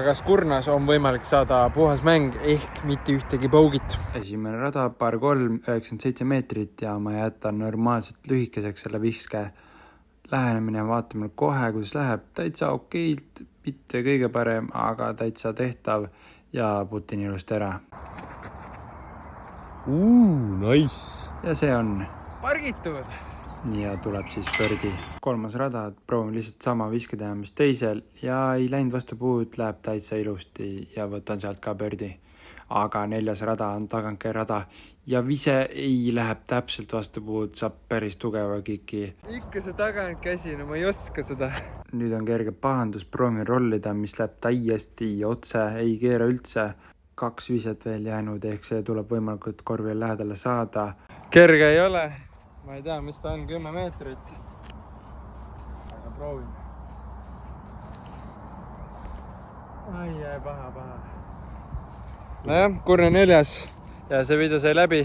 kas kurnas on võimalik saada puhas mäng ehk mitte ühtegi boogit? Esimene rada, par 3, 97 meetrit ja ma jätan normaalselt lühikeseks selle viske. Lähenemine vaatame kohe, kuidas läheb. Täitsa okeilt, mitte kõige parem, aga täitsa tehtav ja putin ilusti ära. Nice. Ja see on. Pargitud. Ja tuleb siis pördi. 3. rada, proovin lihtsalt sama viske teha, mis teisel ja ei läinud vastu puud, läheb täitsa ilusti ja võtan sealt ka pördi. Aga 4. rada on tagantkäe rada ja vise ei läheb täpselt vastu puud, saab päris tugeva kiki. Ikka see tagantkäsi, no ma ei oska seda. Nüüd on kerge pahandus, proovin rollida, mis läheb täiesti otse, ei keera üldse. 2 viset veel jäänud, ehk see tuleb võimalikult korvi lähedale saada. Kerge ei ole. Ma ei tea, mis ta on, 10 meetrit. Aga proovin. Ai, paha. Nojah, kurne 4. Ja see video sai läbi.